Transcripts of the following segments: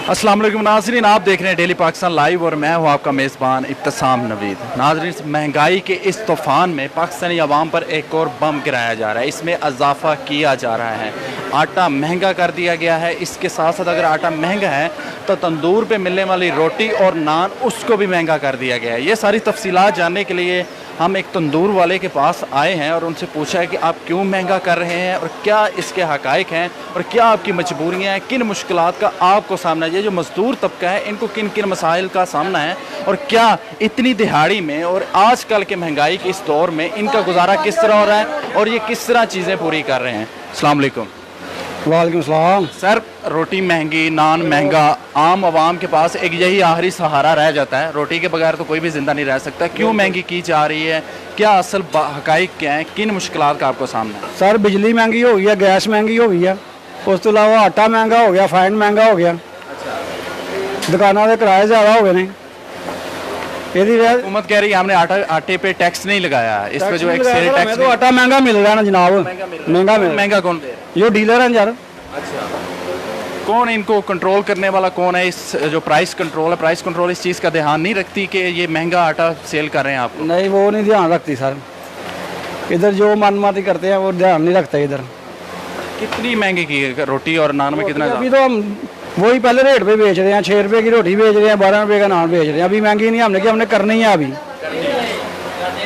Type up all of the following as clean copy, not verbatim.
अस्सलाम वालेकुम नाज़रीन, आप देख रहे हैं डेली पाकिस्तान लाइव और मैं हूं आपका मेज़बान इब्तिसाम नवीद। नाज़रीन, महंगाई के इस तूफ़ान में पाकिस्तानी अवाम पर एक और बम गिराया जा रहा है। इसमें इजाफ़ा किया जा रहा है, आटा महंगा कर दिया गया है। इसके साथ साथ अगर आटा महंगा है तो तंदूर पे मिलने वाली रोटी और नान उसको भी महंगा कर दिया गया है। ये सारी तफसीलात जानने के लिए हम एक तंदूर वाले के पास आए हैं और उनसे पूछा है कि आप क्यों महंगा कर रहे हैं और क्या इसके हक़ाइक़ हैं और क्या आपकी मजबूरियाँ हैं, किन मुश्किलात का आपको सामना है। ये जो मज़दूर तबका है इनको किन किन मसाइल का सामना है और क्या इतनी दिहाड़ी में और आजकल के महंगाई के इस दौर में इनका गुजारा किस तरह हो रहा है और ये किस तरह चीज़ें पूरी कर रहे हैं। अस्सलाम वालेकुम। वालेकुम सलाम। सर, रोटी महंगी, नान महंगा, आम आवाम के पास एक यही आखिरी सहारा रह जाता है। रोटी के बगैर तो कोई भी ज़िंदा नहीं रह सकता। क्यों महंगी की जा रही है, क्या असल हक़ाइक़ क्या हैं, किन मुश्किलात का आपको सामना है? सर, बिजली महंगी हो गई है, गैस महंगी हो गई है, उस तो अलावा आटा महंगा हो गया, फाइन महंगा हो गया, दुकानों के किराए ज़्यादा हो गए ने। हुकूमत कह रही है हमने आटे पे टैक्स नहीं लगाया, इस पे जो एक सेल टैक्स। तो आटा महंगा मिल रहा है ना जनाब, महंगा कौन दे रहा है? जो डीलर हैं यार। अच्छा, कौन इनको कंट्रोल करने वाला कौन है? इस जो प्राइस कंट्रोल है, प्राइस कंट्रोल इस चीज़ का ध्यान नहीं रखती कि ये महंगा आटा सेल कर रहे हैं आप? नहीं, वो नहीं ध्यान रखती सर। इधर जो मनमानी करते हैं वो ध्यान नहीं रखते। इधर कितनी महंगी की है रोटी और नान में? कितना? अभी तो हम वही पहले रेट पे बेच रहे हैं, 6 रुपये की रोटी बेच रहे हैं, 12 रुपये का नान बेच रहे हैं। अभी महंगी नहीं हमने कि हमने करनी है। अभी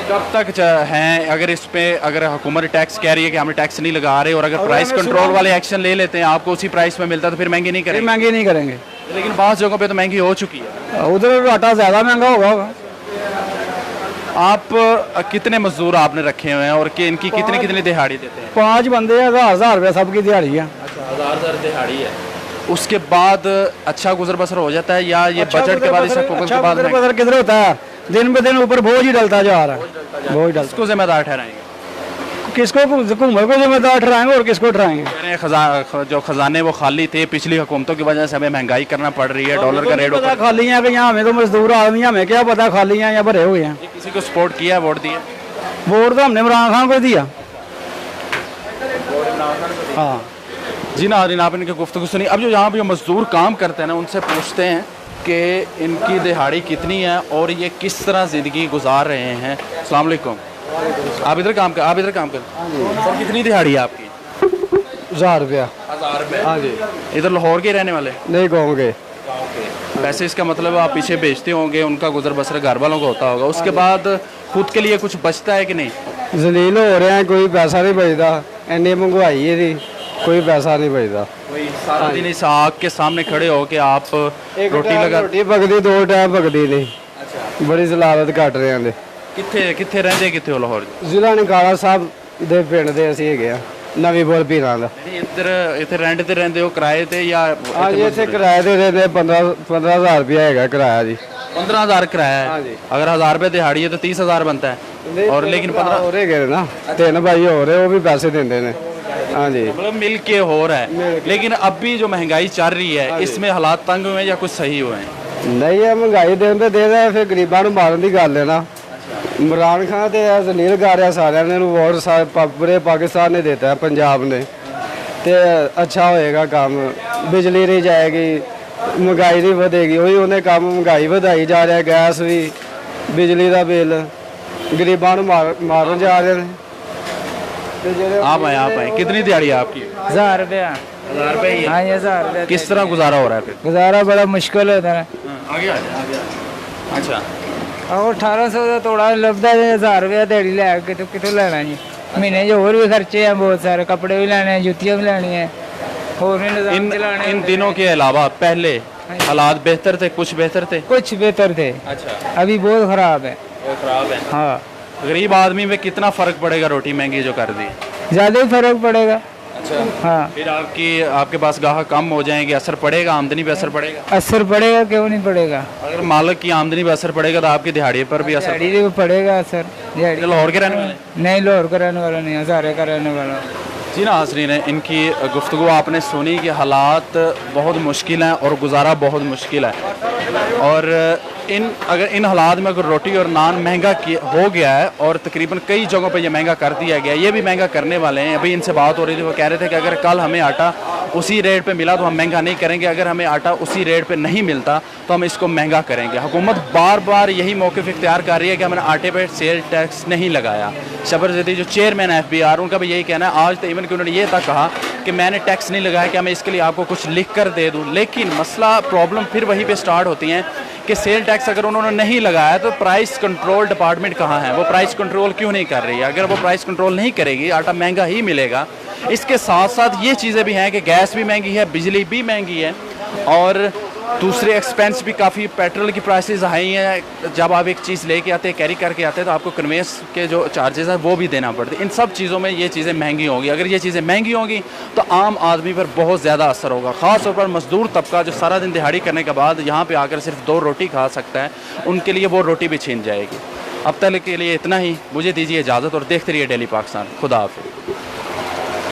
कब तक हैं? अगर इस पे अगर हुकूमत टैक्स कह रही है कि हम टैक्स नहीं लगा रहे और अगर प्राइस कंट्रोल वाले एक्शन ले लेते हैं, आपको उसी प्राइस में मिलता है, तो फिर महंगी नहीं करेंगे? महंगी नहीं करेंगे। लेकिन बहुत जगहों पे तो महंगी हो चुकी है। उधर आटा ज़्यादा महंगा होगा। आप कितने मजदूर आपने रखे हुए हैं और कि इनकी कितनी कितनी दिहाड़ी देते हैं? 5 बंदे हैं, 1000 रुपये सबकी दिहाड़ी है। अच्छा, 1000 दिहाड़ी है। उसके बाद अच्छा गुजर बसर हो जाता है या ये बजट के बाद, इस हुकूमत के बाद बसर किधर होता है? दिन ब दिन ऊपर बोझ ही डलता जा रहा है। बोझ डलता। किसको जिम्मेदार ठहराएंगे? किसको? हुकूमत को जिम्मेदार ठहराएंगे और किसको ठहराएंगे? जो खजाने वो खाली थे पिछली हुकूमतों की वजह से हमें महंगाई करना पड़ रही है, डॉलर का रेट खाली है कि यहाँ हमें तो मजदूर आदमी, हमें क्या पता खाली हैं या भरे हुए हैं। किसी को सपोर्ट किया है, वोट दिया? वोट तो हमने इमरान खान को दिया। हाँ जी नाज़रीन, आप इनकी गुफ्तगू सुनी। अब जो यहाँ पे जो मजदूर काम करते हैं ना, उनसे पूछते हैं कि इनकी दिहाड़ी कितनी है और ये किस तरह ज़िंदगी गुजार रहे हैं। अस्सलाम वालेकुम। आप इधर काम कर सर, कितनी दिहाड़ी है आपकी? 1000 रुपया। 1000 रुपये? हाँ जी। इधर लाहौर के रहने वाले? नहीं कहूँगे। वैसे इसका मतलब आप पीछे बेचते होंगे, उनका गुजर बसर घर वालों को होता होगा, उसके बाद खुद के लिए कुछ बचता है कि नहीं? जलील हो रहे हैं, कोई पैसा नहीं बचता। इन्नी महंगाई है थी, कोई पैसा नहीं बचता। सारा दिन इस आग के सामने खड़े हो के आप रोटी लगा? रोटी पकदी, 2 टाइम पकदी नहीं। अच्छा, बड़ी जलालत कट रहे हैं। कितने रहंदे कितने हो लाहौर? ਜ਼ਿਲ੍ਹਾ ਨਗਾਲਾ ਸਾਹਿਬ ਦੇ ਪਿੰਡ ਦੇ ਅਸੀਂ ਹੈਗੇ ਆ, ਨਵੀਂ ਬੋਲ ਪੀਰਾਂ ਦਾ। ਇੱਥੇ ਰੈਂਟ ਤੇ ਰਹਿੰਦੇ ਹੋ, ਕਿਰਾਏ ਤੇ ਜਾਂ? ਹਾਂ ਜੀ, ਇੱਥੇ ਕਿਰਾਏ ਤੇ ਰਹਿੰਦੇ। 15,000 रुपया ਹੈਗਾ ਕਿਰਾਇਆ जी। 15,000 किराया है। अगर 1000 रुपये दिहाड़ी है तो 30,000 बनता है। और लेकिन 15 हो रहे गए ना, 3 भाई हो रहे, वो भी पैसे देते हैं। हाँ जी, मतलब मिल के हो रहा है। लेकिन अब भी जो महंगाई चल रही है, इसमें हालात तंग हुए या कुछ सही हुए हैं? नहीं है, महंगाई देते दे रहे, फिर गरीबों को मारन की गल है ना। इमरान खान तो जलील कर रहा सारे ने, वोट पूरे पाकिस्तान ने देता है, पंजाब ने। तो अच्छा होएगा काम, बिजली नहीं जाएगी, महंगाई नहीं बढ़ेगी। वही उन्हें काम महंगाई बढ़ाई जा रहा है, गैस भी, बिजली का बिल, गरीबों को मारन जा रहे हैं। आप आए कितनी दिहाड़ी है आपकी? 1000 रुपया। 1000 रुपये? हाँ, 1000 रुपया। किस तरह गुजारा हो रहा है फिर? गुजारा बड़ा मुश्किल होता है। आगे अच्छा, और 1800 का तोड़ा लगता है, 1000 रुपया दिहाड़ी लै के कितों लेना जी। महीने जो और भी खर्चे हैं बहुत सारे, कपड़े भी लेने हैं, जुतियाँ भी लेनी है, और भी इन दिनों के अलावा पहले हालात बेहतर थे? कुछ बेहतर थे? कुछ बेहतर थे। अच्छा, अभी बहुत खराब है। बहुत खराब है। हाँ, गरीब आदमी में कितना फर्क पड़ेगा रोटी महंगी जो कर दी? ज़्यादा ही फर्क पड़ेगा। अच्छा, हाँ, फिर आपके पास गाहक कम हो जाएंगे, असर पड़ेगा, आमदनी पे असर पड़ेगा? असर पड़ेगा, क्यों नहीं पड़ेगा। अगर मालिक की आमदनी पे असर पड़ेगा तो आपकी दिहाड़ी पर भी असर दिहाड़ी पड़ेगा असर। दिहाड़ी लाहौर के रहने वाले? नहीं, लाहौर का रहने वाला नहीं, हज़ारे का रहने वाला। जी नाज़रीन, इनकी गुफ्तगू आपने सुनी कि हालात बहुत मुश्किल हैं और गुजारा बहुत मुश्किल है। और अगर इन हालात में अगर रोटी और नान महंगा हो गया है और तकरीबन कई जगहों पे ये महंगा कर दिया गया, ये भी महंगा करने वाले हैं। अभी इनसे बात हो रही थी, वो कह रहे थे कि अगर कल हमें आटा उसी रेट पे मिला तो हम महंगा नहीं करेंगे, अगर हमें आटा उसी रेट पे नहीं मिलता तो हम इसको महंगा करेंगे। हुकूमत बार बार यही मौक़िफ़ इख्तियार कर रही है कि हमने आटे पे सेल टैक्स नहीं लगाया। शबर जदी जो चेयरमैन है FBR, उनका भी यही कहना है। आज तो इवन कि उन्होंने ये तक कहा कि मैंने टैक्स नहीं लगाया, क्या मैं इसके लिए आपको कुछ लिख कर दे दूँ। लेकिन मसला प्रॉब्लम फिर वहीं पर स्टार्ट होती हैं कि सेल टैक्स अगर उन्होंने नहीं लगाया तो प्राइस कंट्रोल डिपार्टमेंट कहाँ है, वो प्राइस कंट्रोल क्यों नहीं कर रही है। अगर वो प्राइस कंट्रोल नहीं करेगी आटा महंगा ही मिलेगा। इसके साथ साथ ये चीज़ें भी हैं कि गैस भी महंगी है, बिजली भी महंगी है और दूसरे एक्सपेंस भी काफ़ी, पेट्रोल की प्राइसेस हाई हैं। जब आप एक चीज़ लेके आते हैं, कैरी करके आते हैं, तो आपको कन्वेंस के जो चार्जेस हैं वो भी देना पड़ते हैं। इन सब चीज़ों में ये चीज़ें महंगी होंगी। अगर ये चीज़ें महंगी होंगी तो आम आदमी पर बहुत ज़्यादा असर होगा, ख़ास तौर पर मजदूर तबका जो सारा दिन दिहाड़ी करने के बाद यहाँ पर आकर सिर्फ 2 रोटी खा सकता है, उनके लिए वो रोटी भी छीन जाएगी। अब तक के लिए इतना ही, मुझे दीजिए इजाज़त और देखते रहिए डेली पाकिस्तान। खुदा हाफ़िज़।